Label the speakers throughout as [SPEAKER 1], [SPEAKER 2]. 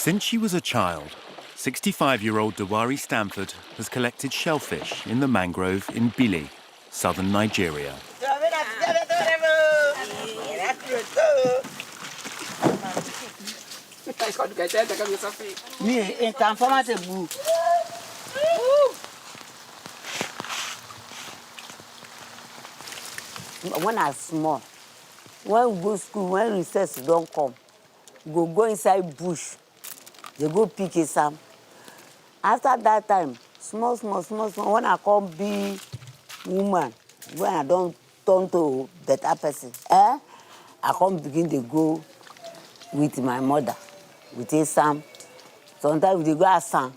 [SPEAKER 1] Since she was a child, 65-year-old Dewari Stamford has collected shellfish in the mangrove in Bili, southern Nigeria.
[SPEAKER 2] When I was small, when we go to school, when recess don't come, we go inside bush, they go pick some. After that time, small, when I come be woman, when I don't turn to better person, I come begin to go with my mother, with some. Sometimes we go ask some,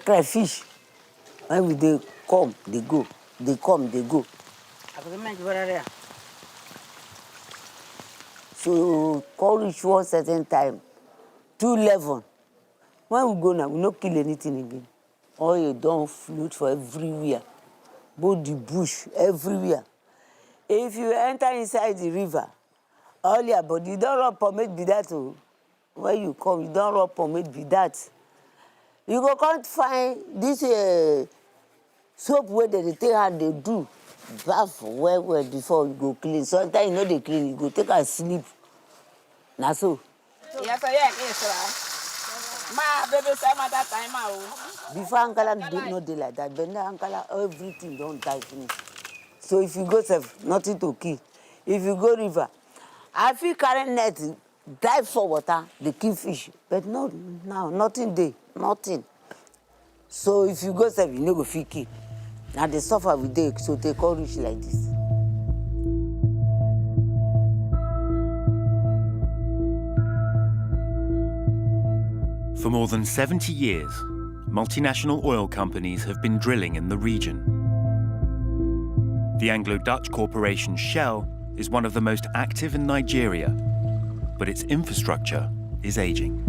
[SPEAKER 2] crayfish. When they come, they go. They come, they go. So, call reach one certain time, 2:11. When we go now, we don't kill anything again. Oil don't float for everywhere. Both the bush, everywhere. If you enter inside the river, all your body, you don't run pomade be that. Oh. When you come, you don't run pomade be that. You go can't find this soap where they take how they do. Bath well before you go clean. Sometimes you know they clean, you go take a sleep. Na so.
[SPEAKER 3] Yes, ma baby say ma that time
[SPEAKER 2] before Ankala do not do like that, but now Ankala everything don't die finish. So if you go safe, nothing to kill. If you go river, I feel current net dive for water, they kill fish. But no, now nothing there, nothing. So if you go safe, you no go feel kill. Now they suffer with day, so they call rich like this.
[SPEAKER 1] For more than 70 years, multinational oil companies have been drilling in the region. The Anglo-Dutch corporation Shell is one of the most active in Nigeria, but its infrastructure is aging.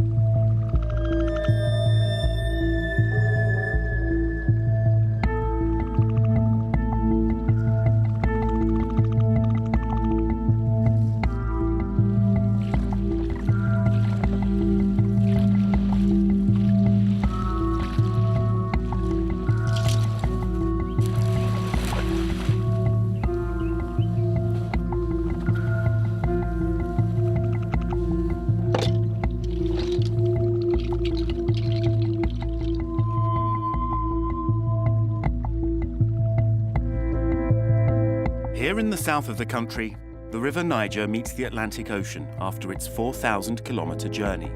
[SPEAKER 1] Here in the south of the country, the River Niger meets the Atlantic Ocean after its 4,000-kilometer journey.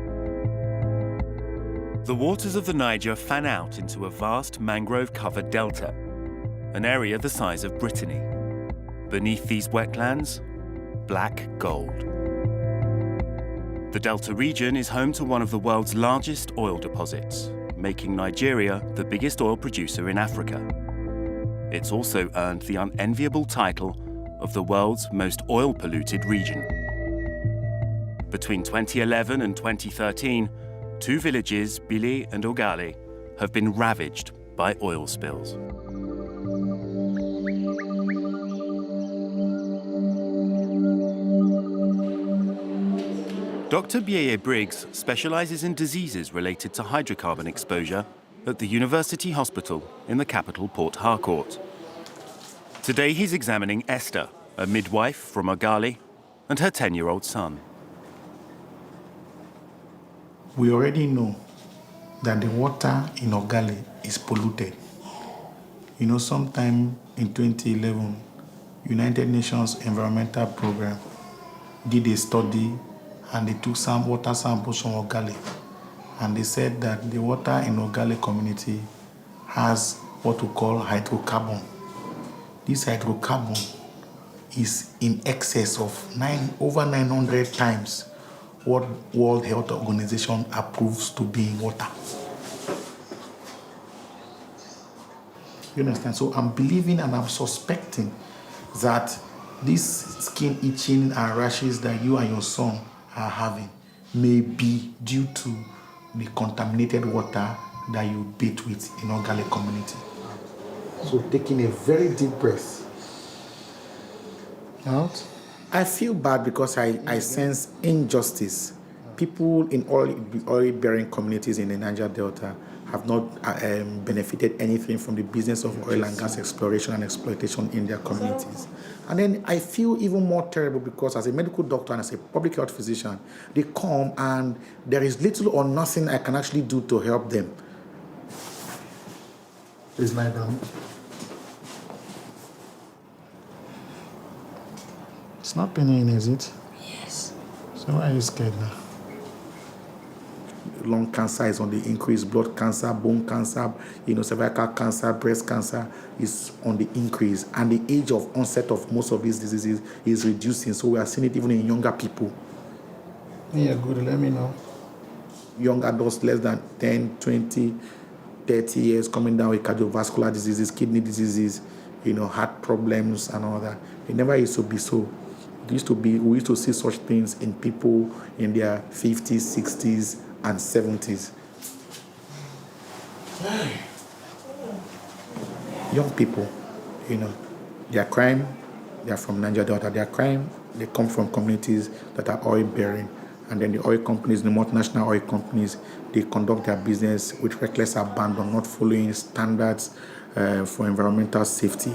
[SPEAKER 1] The waters of the Niger fan out into a vast mangrove-covered delta, an area the size of Brittany. Beneath these wetlands, black gold. The delta region is home to one of the world's largest oil deposits, making Nigeria the biggest oil producer in Africa. It's also earned the unenviable title of the world's most oil-polluted region. Between 2011 and 2013, two villages, Bili and Ogale, have been ravaged by oil spills. Dr. G.E.I.E. Briggs specializes in diseases related to hydrocarbon exposure at the University Hospital in the capital Port Harcourt. Today he's examining Esther, a midwife from Ogale, and her 10-year-old son.
[SPEAKER 4] We already know that the water in Ogale is polluted. You know, sometime in 2011, United Nations Environmental Program did a study and they took some water samples from Ogale. And they said that the water in Ogale community has what we call hydrocarbon. This hydrocarbon is in excess of over 900 times what World Health Organization approves to be in water. You understand? So I'm believing and I'm suspecting that this skin itching and rashes that you and your son are having may be due to the contaminated water that you bathe with in Ogale community. So taking a very deep breath out. I feel bad because I sense injustice people in oil-bearing communities in the Niger Delta have not benefited anything from the business of oil and gas exploration and exploitation in their communities. And then I feel even more terrible because as a medical doctor and as a public health physician, they come and there is little or nothing I can actually do to help them. Please lie down. It's not paining, is it?
[SPEAKER 2] Yes.
[SPEAKER 4] So why are you scared now? Lung cancer is on the increase, blood cancer, bone cancer, cervical cancer, breast cancer is on the increase. And the age of onset of most of these diseases is reducing. So we are seeing it even in younger people. Yeah, good, let me know. Young adults less than 10, 20, 30 years coming down with cardiovascular diseases, kidney diseases, heart problems and all that. It never used to be so. We used to see such things in people in their 50s, 60s, and 70s. Young people, they are crying, they are from Niger Delta, they are crying, they come from communities that are oil bearing. And then the oil companies, the multinational oil companies, they conduct their business with reckless abandon, not following standards for environmental safety.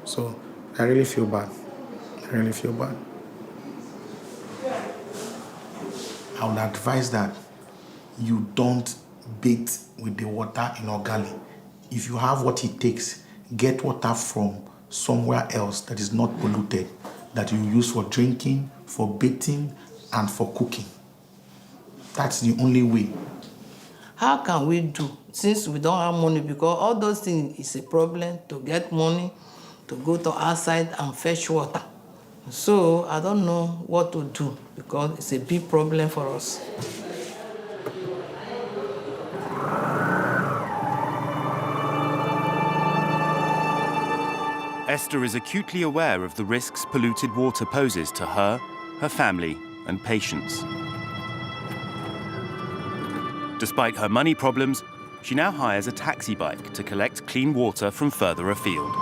[SPEAKER 4] So I really feel bad. I would advise that you don't bathe with the water in Ogali. If you have what it takes, get water from somewhere else that is not polluted, that you use for drinking, for bathing, and for cooking. That's the only way.
[SPEAKER 5] How can we do, since we don't have money, because all those things is a problem to get money, to go to outside and fetch water. So I don't know what to do because it's a big problem for us.
[SPEAKER 1] Esther is acutely aware of the risks polluted water poses to her, her family, and patients. Despite her money problems, she now hires a taxi bike to collect clean water from further afield.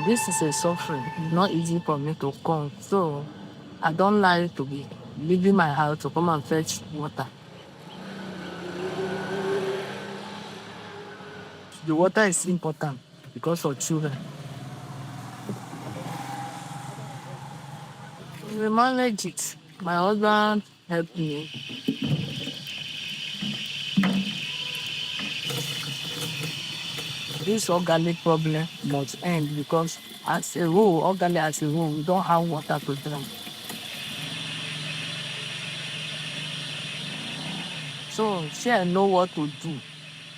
[SPEAKER 5] This is a suffering. It's not easy for me to come. So I don't like to be leaving my house to come and fetch water. The water is important because of children. We manage it. My husband helped me. This organic problem must end because as a rule, organic as a rule, we don't have water to drink. So share know what to do.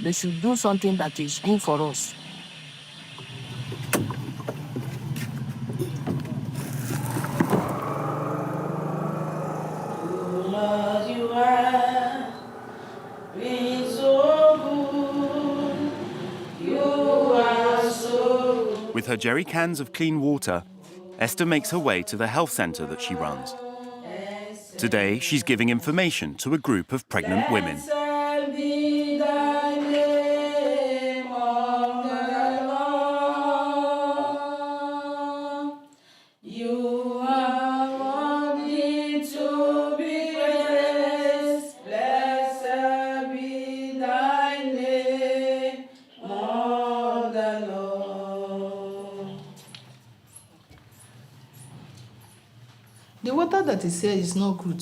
[SPEAKER 5] They should do something that is good for us.
[SPEAKER 1] With her jerry cans of clean water, Esther makes her way to the health centre that she runs. Today, she's giving information to a group of pregnant women.
[SPEAKER 5] The water that is here is not good.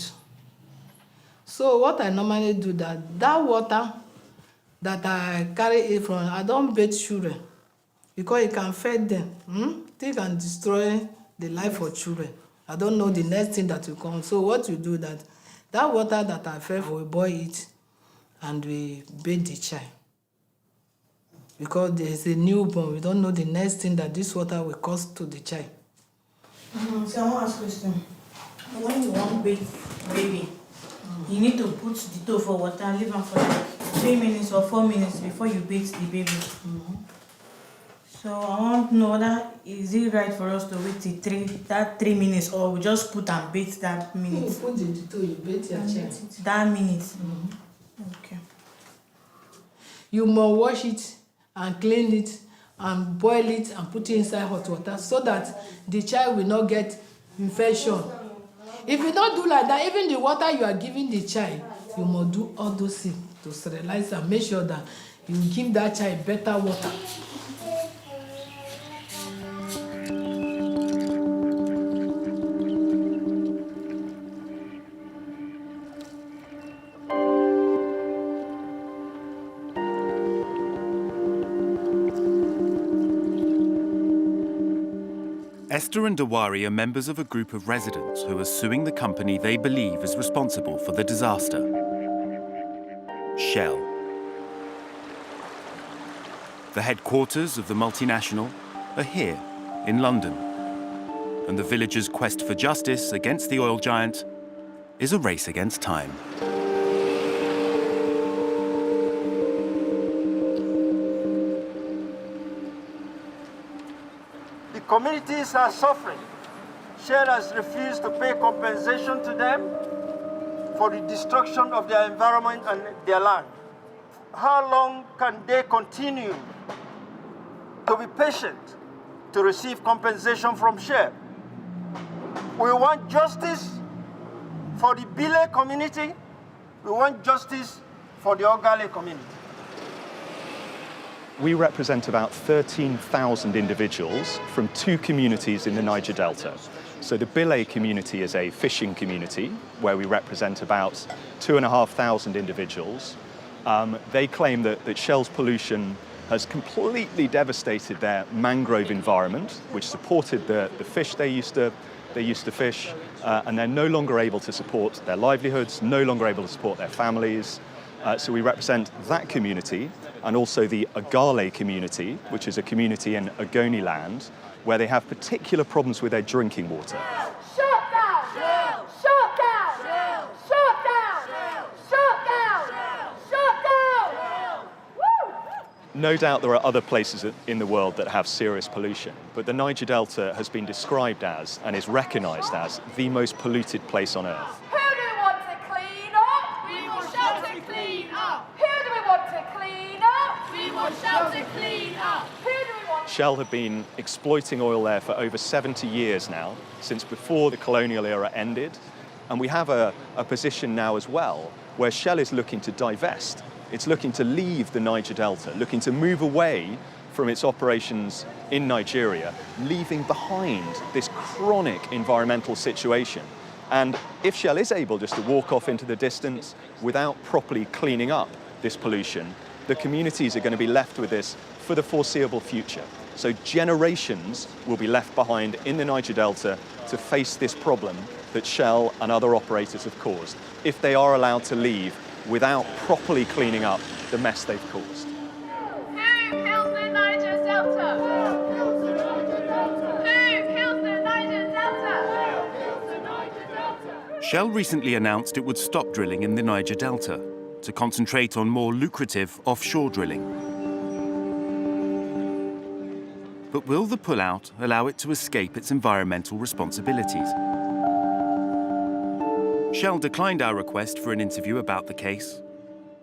[SPEAKER 5] So what I normally do that water that I carry it from, I don't bathe children because it can affect them. It can destroy the life of children. I don't know the next thing that will come. So what you do that water that I fed, we boil it and we bathe the child. Because there is a newborn, we don't know the next thing that this water will cause to the child.
[SPEAKER 6] So I want to ask a question. When you want bathe baby, you need to put the toe for water and leave them for like 3 minutes or 4 minutes before you bathe the baby. So I want to know whether is it right for us to wait till 3 minutes or we just put and bathe that minute?
[SPEAKER 5] You put the toe, you bathe your child.
[SPEAKER 6] That minute. Okay.
[SPEAKER 5] You must wash it and clean it and boil it and put it inside hot water so that the child will not get infection. If you don't do like that, even the water you are giving the child, you must do all those things to sterilize and make sure that you give that child better water.
[SPEAKER 1] Esther and Dewari are members of a group of residents who are suing the company they believe is responsible for the disaster, Shell. The headquarters of the multinational are here in London, and the villagers' quest for justice against the oil giant is a race against time.
[SPEAKER 7] Communities are suffering. Shell has refused to pay compensation to them for the destruction of their environment and their land. How long can they continue to be patient to receive compensation from Shell? We want justice for the Bile community. We want justice for the Ogale community.
[SPEAKER 8] We represent about 13,000 individuals from 2 communities in the Niger Delta. So the Bile community is a fishing community where we represent about 2,500 individuals. They claim that Shell's pollution has completely devastated their mangrove environment, which supported the fish they used to fish, and they're no longer able to support their livelihoods, no longer able to support their families. So we represent that community, and also the Ogale community, which is a community in Ogoni land, where they have particular problems with their drinking water.
[SPEAKER 9] Shut down! Shell! Shut down! Shell! Shut down! Shell! Shut down! Shell! Shut down! Woo!
[SPEAKER 8] No doubt there are other places in the world that have serious pollution, but the Niger Delta has been described as, and is recognized as, the most polluted place on Earth.
[SPEAKER 9] Who do we want to clean up? We want Shell to clean up. Who do we want to clean up? We want Shell to clean up. Who do we want?
[SPEAKER 8] Shell have been exploiting oil there for over 70 years now, since before the colonial era ended. And we have a position now as well where Shell is looking to divest. It's looking to leave the Niger Delta, looking to move away from its operations in Nigeria, leaving behind this chronic environmental situation. And if Shell is able just to walk off into the distance without properly cleaning up this pollution, the communities are going to be left with this for the foreseeable future. So generations will be left behind in the Niger Delta to face this problem that Shell and other operators have caused, if they are allowed to leave without properly cleaning up the mess they've caused.
[SPEAKER 9] Who kills the Niger Delta? Who kills the Niger Delta? Who kills the Niger Delta? Who kills the Niger Delta?
[SPEAKER 1] Shell recently announced it would stop drilling in the Niger Delta to concentrate on more lucrative offshore drilling. But will the pullout allow it to escape its environmental responsibilities? Shell declined our request for an interview about the case,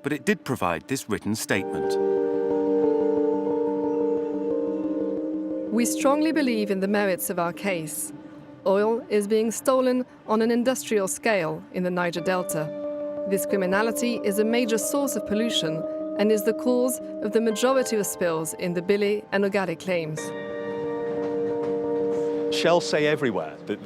[SPEAKER 1] but it did provide this written statement.
[SPEAKER 10] We strongly believe in the merits of our case. Oil is being stolen on an industrial scale in the Niger Delta. This criminality is a major source of pollution and is the cause of the majority of spills in the Bile and Ogale claims.
[SPEAKER 8] Shell say everywhere that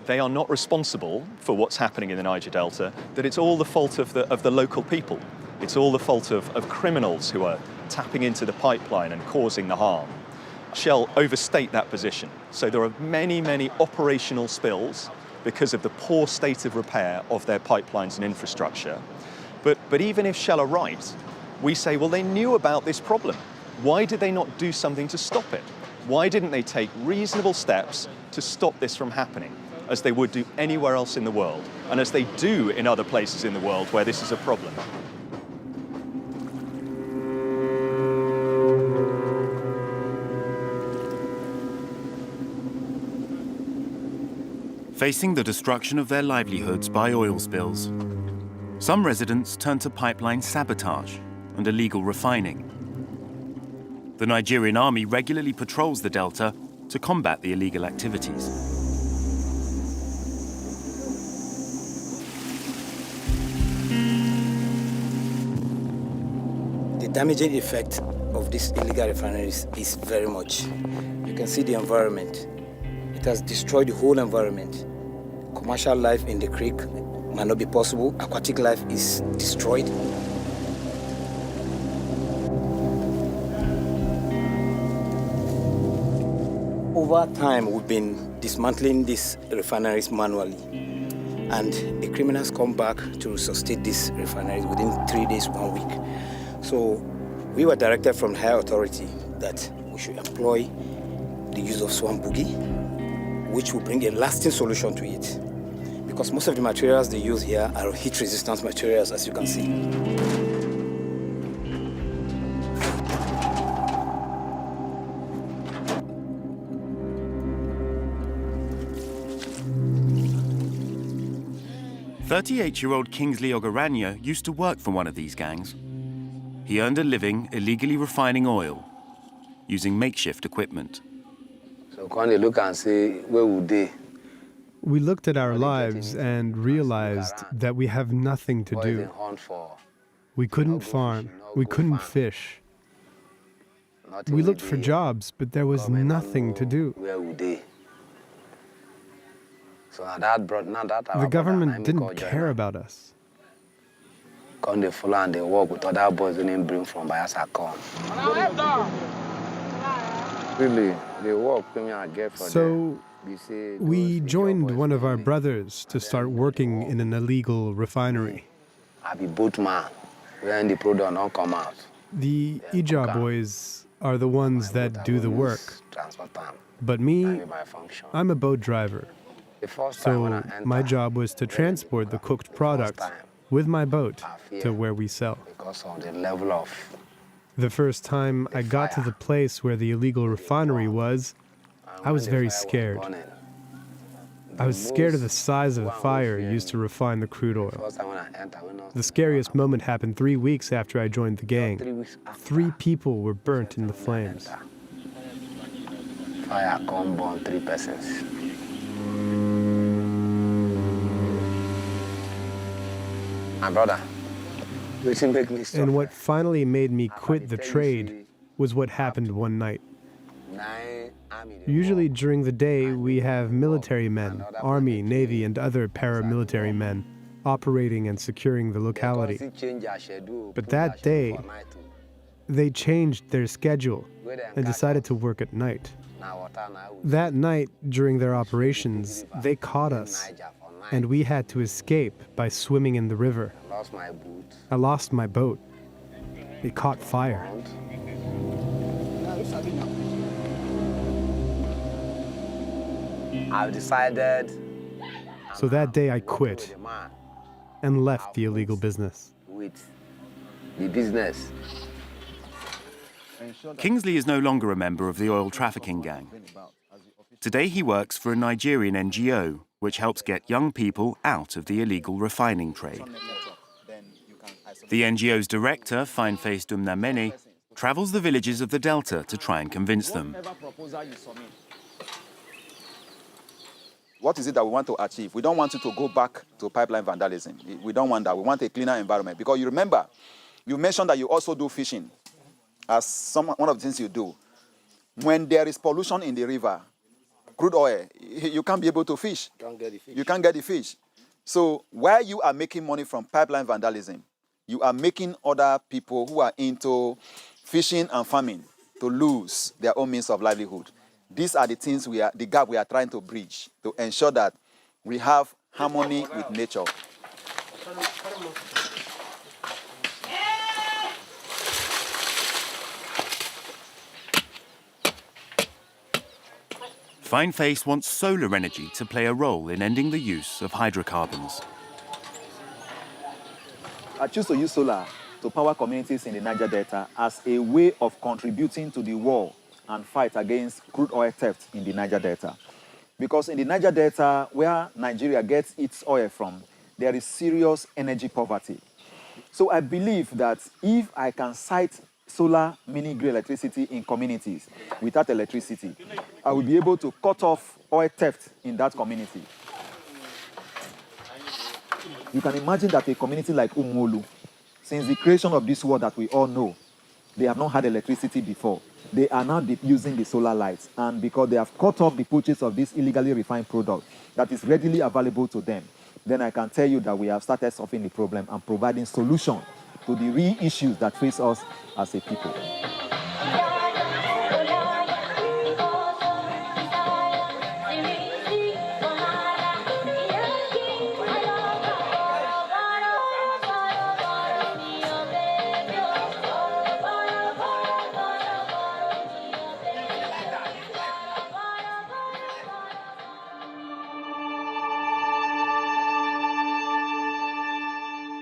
[SPEAKER 8] they are not responsible for what's happening in the Niger Delta, that it's all the fault of the local people. It's all the fault of criminals who are tapping into the pipeline and causing the harm. Shell overstate that position. So there are many, many operational spills because of the poor state of repair of their pipelines and infrastructure. But even if Shell are right, we say, well, they knew about this problem. Why did they not do something to stop it? Why didn't they take reasonable steps to stop this from happening, as they would do anywhere else in the world, and as they do in other places in the world where this is a problem?
[SPEAKER 1] Facing the destruction of their livelihoods by oil spills, some residents turn to pipeline sabotage and illegal refining. The Nigerian army regularly patrols the delta to combat the illegal activities.
[SPEAKER 11] damaging effect of these illegal refineries is very much. You can see the environment. It has destroyed the whole environment. Commercial life in the creek might not be possible. Aquatic life is destroyed. Over time, we've been dismantling these refineries manually. And the criminals come back to resuscitate these refineries within 3 days, 1 week. So we were directed from the higher authority that we should employ the use of swamp boogie, which will bring a lasting solution to it. Because most of the materials they use here are heat-resistant materials, as you can see.
[SPEAKER 1] "38-year-old Kingsley Ogaranya used to work for one of these gangs. He earned a living illegally refining oil, using makeshift equipment.
[SPEAKER 12] So when they look and say, where would they?
[SPEAKER 13] We looked at our lives and realized that we have nothing to do. We couldn't farm, we couldn't fish. We looked for jobs, but there was nothing to do.
[SPEAKER 12] Where would they? So that brought,
[SPEAKER 13] the government didn't care about us.
[SPEAKER 12] When they follow and they work with other boys when they bring from Bayelsa come. Really, they work and get for
[SPEAKER 13] so we joined one of our brothers to start working in an illegal refinery.
[SPEAKER 12] I be boatman when the product don't come out.
[SPEAKER 13] The Ija boys are the ones that do the work. But me, I'm a boat driver. So my job was to transport the cooked product with my boat to where we sell.
[SPEAKER 12] Because of the level of
[SPEAKER 13] the first time I got to the place where the illegal refinery was, I was very scared. I was scared of the size of the fire used to refine the crude oil. The scariest moment happened 3 weeks after I joined the gang. 3 people were burnt in the flames.
[SPEAKER 12] Fire come burn 3 persons. My brother,
[SPEAKER 13] and what finally made me quit the trade was what happened one night. Usually during the day, we have military men, army, navy, and other paramilitary men operating and securing the locality. But that day, they changed their schedule and decided to work at night. That night, during their operations, they caught us, and we had to escape by swimming in the river. I lost my boat. It caught fire.
[SPEAKER 12] I've decided.
[SPEAKER 13] So that day I quit and left the illegal business.
[SPEAKER 12] With the business.
[SPEAKER 1] Kingsley is no longer a member of the oil trafficking gang. Today he works for a Nigerian NGO, which helps get young people out of the illegal refining trade. The NGO's director, Fine-Face Dumnamene, travels the villages of the Delta to try and convince them.
[SPEAKER 14] What is it that we want to achieve? We don't want you to go back to pipeline vandalism. We don't want that. We want a cleaner environment. Because you remember, you mentioned that you also do fishing as one of the things you do. When there is pollution in the river, crude oil, you can't be able to fish. You can't get the fish. So while you are making money from pipeline vandalism, you are making other people who are into fishing and farming to lose their own means of livelihood. These are the things the gap we are trying to bridge to ensure that we have harmony with nature.
[SPEAKER 1] Fine-Face wants solar energy to play a role in ending the use of hydrocarbons.
[SPEAKER 14] I choose to use solar to power communities in the Niger Delta as a way of contributing to the war and fight against crude oil theft in the Niger Delta. Because in the Niger Delta, where Nigeria gets its oil from, there is serious energy poverty. So I believe that if I can site solar mini-grid electricity in communities without electricity, I will be able to cut off oil theft in that community. You can imagine that a community like Umolu, since the creation of this war that we all know,
[SPEAKER 15] they have not had electricity before. They are now using the solar lights, and because they have cut off the purchase of this illegally refined product that is readily available to them, then I can tell you that we have started solving the problem and providing solution to the real issues that face us as a people.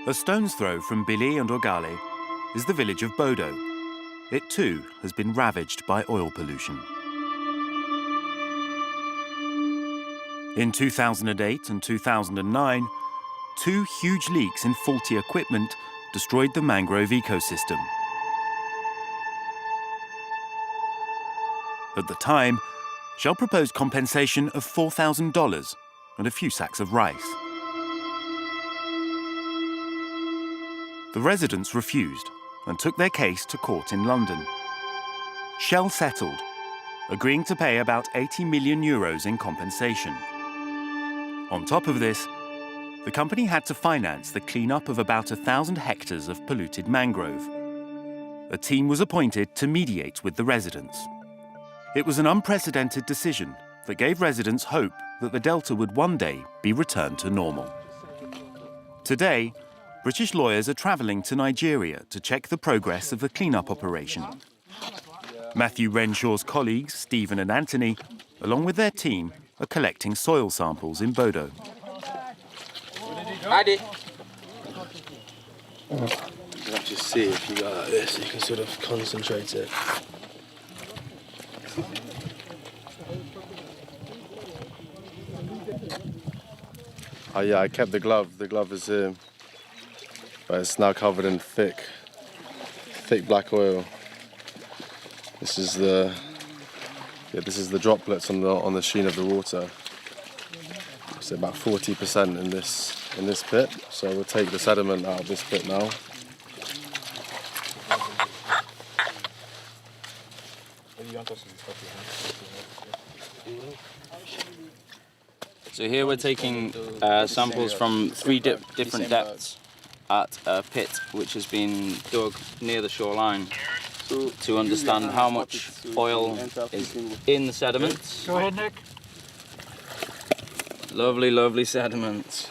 [SPEAKER 1] A stone's throw from Bili and Ogale is the village of Bodo. It too has been ravaged by oil pollution. In 2008 and 2009, 2 huge leaks in faulty equipment destroyed the mangrove ecosystem. At the time, Shell proposed compensation of $4,000 and a few sacks of rice. The residents refused and took their case to court in London. Shell settled, agreeing to pay about 80 million euros in compensation. On top of this, the company had to finance the cleanup of about 1,000 hectares of polluted mangrove. A team was appointed to mediate with the residents. It was an unprecedented decision that gave residents hope that the delta would one day be returned to normal. Today, British lawyers are travelling to Nigeria to check the progress of the cleanup operation. Matthew Renshaw's colleagues, Stephen and Anthony, along with their team, are collecting soil samples in Bodo.
[SPEAKER 16] You have to see if you go like this, you can sort of concentrate it. Oh yeah, I kept the glove. The glove is here. But it's now covered in thick black oil. This is the droplets on the sheen of the water. It's about 40% in this pit. So we'll take the sediment out of this pit now.
[SPEAKER 17] So here we're taking samples from 3 different depths at a pit which has been dug near the shoreline to understand how much oil is in the sediments.
[SPEAKER 7] Go ahead, Nick.
[SPEAKER 17] Lovely, lovely sediments.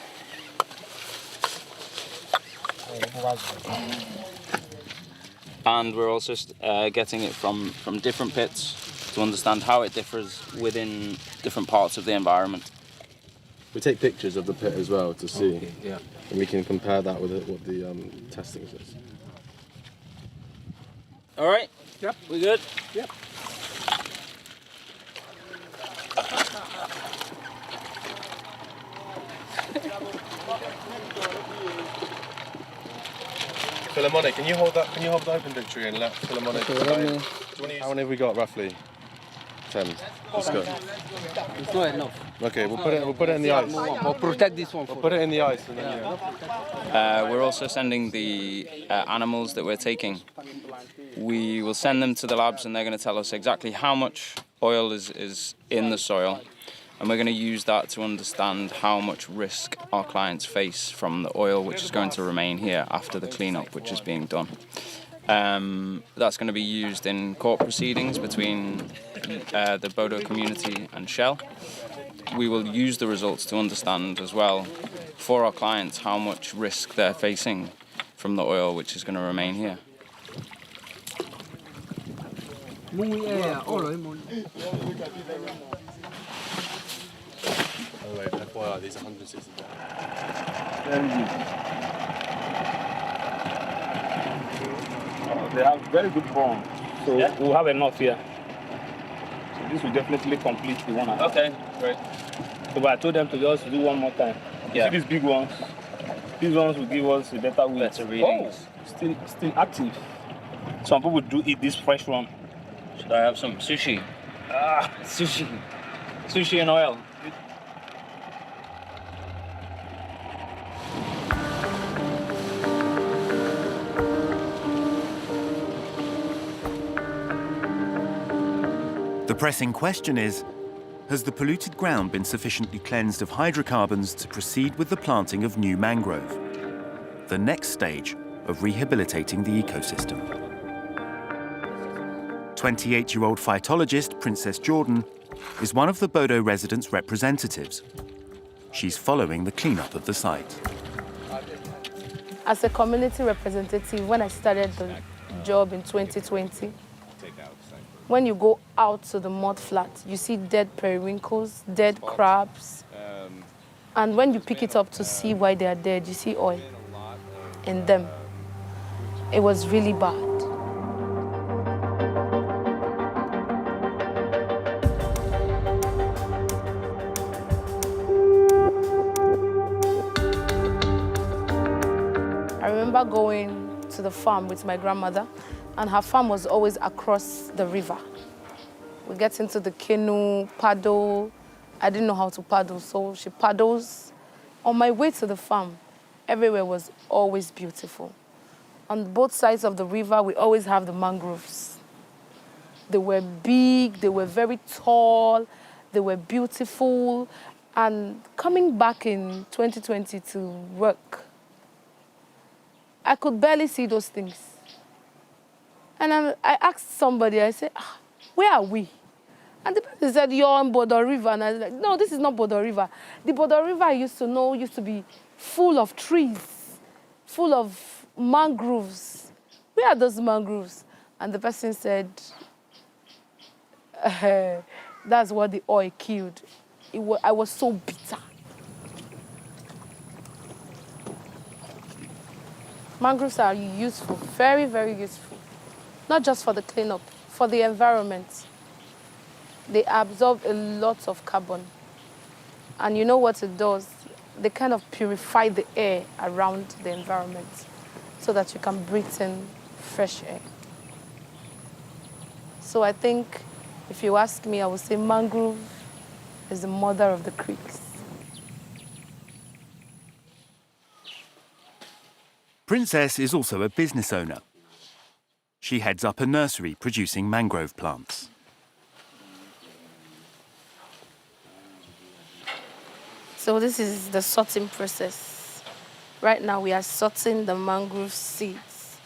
[SPEAKER 17] And we're also getting it from different pits to understand how it differs within different parts of the environment.
[SPEAKER 16] We take pictures of the pit as well to see.
[SPEAKER 17] Okay, yeah.
[SPEAKER 16] And we can compare that with what the testing says.
[SPEAKER 17] All right?
[SPEAKER 7] Yep.
[SPEAKER 17] We good?
[SPEAKER 7] Yep.
[SPEAKER 16] Philemonic, can you hold that? Can you hold the open victory and let Philemonic? How many have we got roughly? 10. Let's go.
[SPEAKER 18] It's not enough.
[SPEAKER 16] Okay, we'll put it in the ice.
[SPEAKER 18] Or protect this one.
[SPEAKER 16] We'll put it in the ice and then
[SPEAKER 17] We're also sending the animals that we're taking. We will send them to the labs and they're going to tell us exactly how much oil is in the soil. And we're going to use that to understand how much risk our clients face from the oil which is going to remain here after the cleanup which is being done. That's going to be used in court proceedings between the Bodo community and Shell. We will use the results to understand as well for our clients how much risk they're facing from the oil which is going to remain here.
[SPEAKER 16] Oh wait, FYI, these are 160.
[SPEAKER 19] They have very good form, so we'll have enough here. So this will definitely complete the one.
[SPEAKER 17] Okay, great.
[SPEAKER 19] So but I told them to just do one more time. You see these big ones? These ones will give us a better weight.
[SPEAKER 17] Better readings.
[SPEAKER 19] Oh, still active. Some people do eat this fresh one.
[SPEAKER 17] Should I have some sushi?
[SPEAKER 19] Sushi. Sushi and oil.
[SPEAKER 1] The pressing question is, has the polluted ground been sufficiently cleansed of hydrocarbons to proceed with the planting of new mangrove? The next stage of rehabilitating the ecosystem. 28-year-old phytologist Princess Jordan is one of the Bodo residents' representatives. She's following the cleanup of the site.
[SPEAKER 20] As a community representative, when I started the job in 2020, when you go out to the mud flat, you see dead periwinkles, dead crabs. And when you pick it up to see why they are dead, you see oil in them. It was really bad. I remember going to the farm with my grandmother, and her farm was always across the river. We get into the canoe, paddle. I didn't know how to paddle, so she paddles. On my way to the farm, everywhere was always beautiful. On both sides of the river, we always have the mangroves. They were big, they were very tall, they were beautiful. And coming back in 2020 to work, I could barely see those things. And I asked somebody, I said, where are we? And the person said, you're on Bodo River. And I was like, no, this is not Bodo River. The Bodo River I used to know used to be full of trees, full of mangroves. Where are those mangroves? And the person said, that's what the oil killed. I was so bitter. Mangroves are useful, very, very useful. Not just for the cleanup, for the environment. They absorb a lot of carbon. And you know what it does? They kind of purify the air around the environment so that you can breathe in fresh air. So I think, if you ask me, I would say mangrove is the mother of the creeks.
[SPEAKER 1] Princess is also a business owner. She heads up a nursery producing mangrove plants.
[SPEAKER 20] So this is the sorting process. Right now we are sorting the mangrove seeds.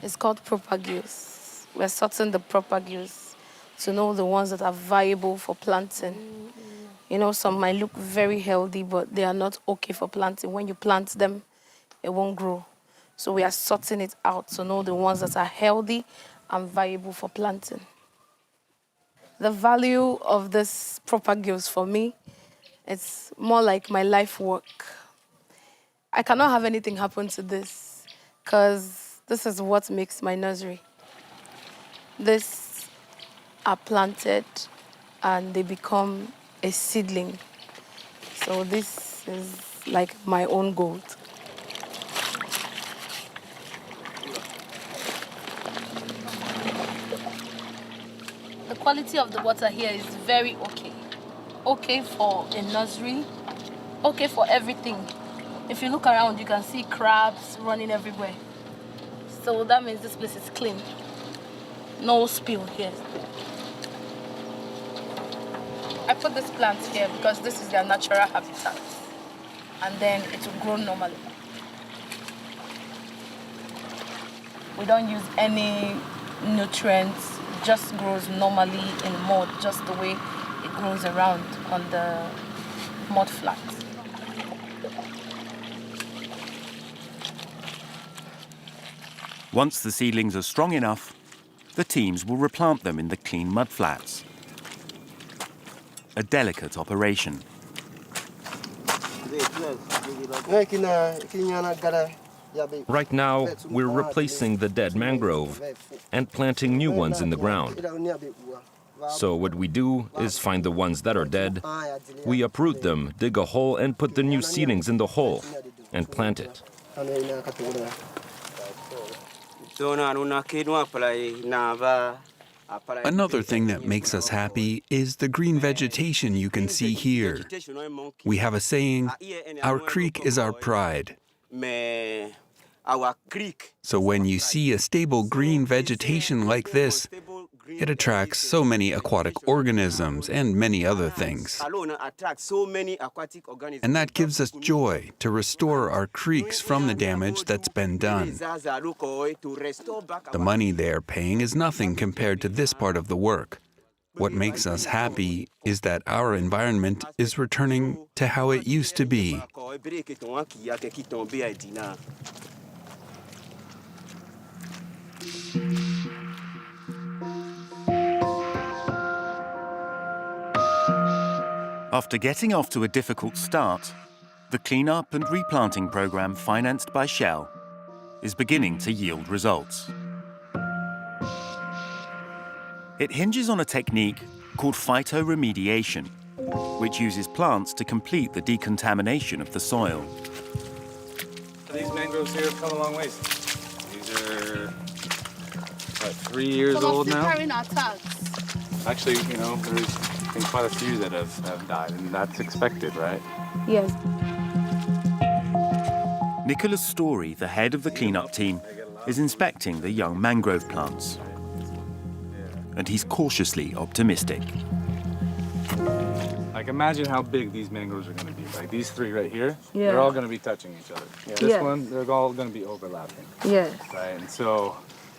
[SPEAKER 20] It's called propagules. We're sorting the propagules to know the ones that are viable for planting. You know, some might look very healthy, but they are not okay for planting. When you plant them, it won't grow. So we are sorting it out to know the ones that are healthy and viable for planting. The value of this propagules for me, it's more like my life work. I cannot have anything happen to this because this is what makes my nursery. These are planted and they become a seedling. So this is like my own gold. The quality of the water here is very okay. Okay for a nursery, okay for everything. If you look around, you can see crabs running everywhere. So that means this place is clean. No spill here. I put this plant here because this is their natural habitat. And then it will grow normally. We don't use any nutrients. It just grows normally in mud, just the way it grows around on the mud flats.
[SPEAKER 1] Once the seedlings are strong enough, the teams will replant them in the clean mud flats. A delicate operation.
[SPEAKER 21] Right now, we're replacing the dead mangrove and planting new ones in the ground. So what we do is find the ones that are dead, we uproot them, dig a hole and put the new seedlings in the hole and plant it.
[SPEAKER 22] Another thing that makes us happy is the green vegetation you can see here. We have a saying, our creek is our pride. So when you see a stable green vegetation like this, It attracts so many aquatic organisms and many other things. And that gives us joy to restore our creeks from the damage that's been done. The money they are paying is nothing compared to this part of the work. What makes us happy is that our environment is returning to how it used to be.
[SPEAKER 1] After getting off to a difficult start, the cleanup and replanting program financed by Shell is beginning to yield results. It hinges on a technique called phytoremediation, which uses plants to complete the decontamination of the soil.
[SPEAKER 2] These mangroves here have come a long ways. These are, what, 3 years old now? Actually, you know, there's been quite a few that have died, and that's expected, right?
[SPEAKER 20] Yes.
[SPEAKER 1] Nicholas Story, the head of the cleanup team, is inspecting the young mangrove plants. And he's cautiously optimistic.
[SPEAKER 2] Like, imagine how big these mangroves are going to be. Like, these three right here,
[SPEAKER 20] Yeah.
[SPEAKER 2] they're all going to be touching each other. This one, they're all going to be overlapping.
[SPEAKER 20] Yes.
[SPEAKER 2] Right, and so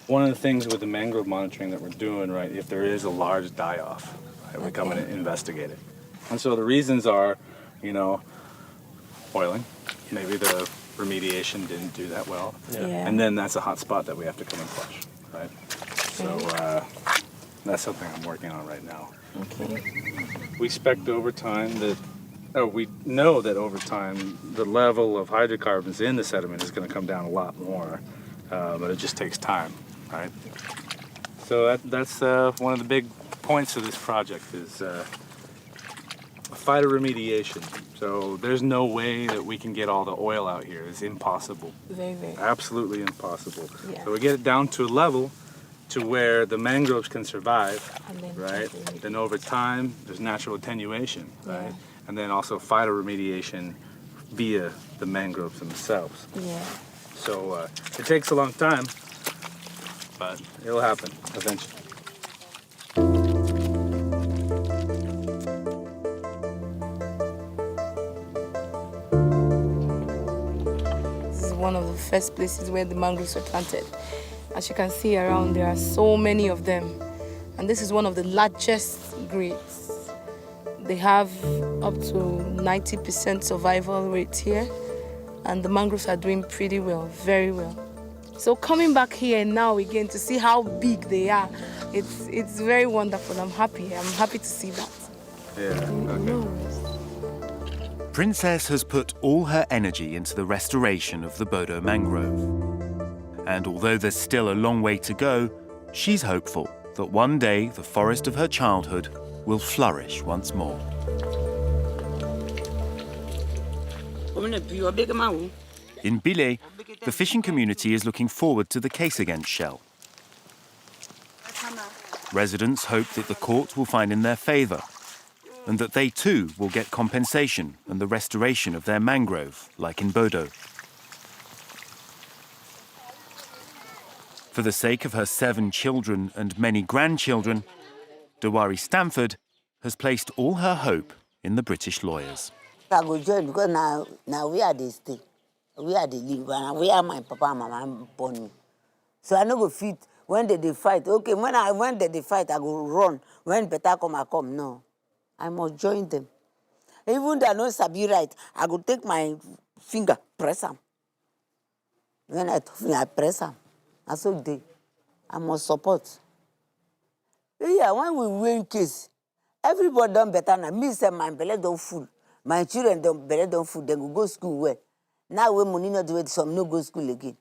[SPEAKER 2] one of the things with the mangrove monitoring that we're doing, right, if there is a large die-off, right, we come in and investigate it. And so the reasons are, you know, oiling. Maybe the remediation didn't do that well.
[SPEAKER 20] Yeah.
[SPEAKER 2] And then that's a hot spot that we have to come and flush, right? So that's something I'm working on right now.
[SPEAKER 20] Okay.
[SPEAKER 2] We expect over time that, or we know that over time, the level of hydrocarbons in the sediment is going to come down a lot more, but it just takes time, right? So that's one of the big points of this project is phytoremediation. So there's no way that we can get all the oil out here. It's impossible.
[SPEAKER 20] Very.
[SPEAKER 2] Absolutely impossible.
[SPEAKER 20] Yeah.
[SPEAKER 2] So we get it down to a level to where the mangroves can survive, right? Then over time, there's natural attenuation, right? And then also phytoremediation via the mangroves themselves.
[SPEAKER 20] Yeah.
[SPEAKER 2] So it takes a long time, but it'll happen eventually.
[SPEAKER 20] This is one of the first places where the mangroves were planted. As you can see around, there are so many of them. And this is one of the largest grades. They have up to 90% survival rate here. And the mangroves are doing pretty well, very well. So coming back here now again to see how big they are, it's very wonderful. I'm happy to see that.
[SPEAKER 2] Yeah, okay.
[SPEAKER 1] Princess has put all her energy into the restoration of the Bodo mangrove. And although there's still a long way to go, she's hopeful that one day the forest of her childhood will flourish once more. In Bile, the fishing community is looking forward to the case against Shell. Residents hope that the court will find in their favour and that they too will get compensation and the restoration of their mangrove, like in Bodo. For the sake of her 7 children and many grandchildren, Dewari Stamford has placed all her hope in the British lawyers.
[SPEAKER 3] I go join because now we are the stay. We are the live, and we are my papa and mama born me. So I no go fit when they fight. Okay, when they fight, I go run. When better come, I come. No, I must join them. Even though I know sabi right, I go take my finger, press them. When I press them, I so they, I must support. Yeah, when we win case, everybody done better now. Me say my belly don't full. My children don't belly don't full. They go school well. Now when money not do it, some no go school again.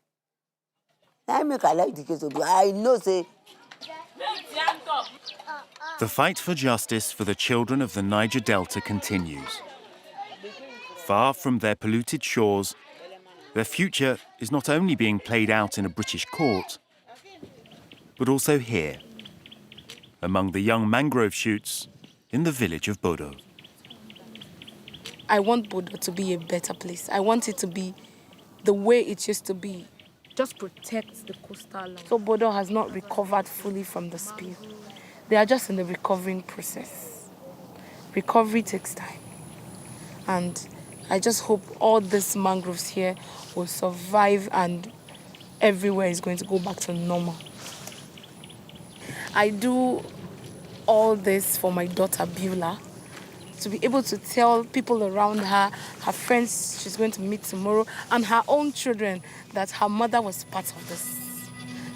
[SPEAKER 3] I make I like the case to do. I know say.
[SPEAKER 1] The fight for justice for the children of the Niger Delta continues. Far from their polluted shores, their future is not only being played out in a British court, but also here, among the young mangrove shoots in the village of Bodo.
[SPEAKER 20] I want Bodo to be a better place. I want it to be the way it used to be. Just protect the coastal line. So Bodo has not recovered fully from the spill. They are just in the recovering process. Recovery takes time. And I just hope all these mangroves here will survive and everywhere is going to go back to normal. I do all this for my daughter Beulah, to be able to tell people around her, her friends she's going to meet tomorrow, and her own children that her mother was part of this.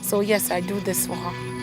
[SPEAKER 20] So yes, I do this for her.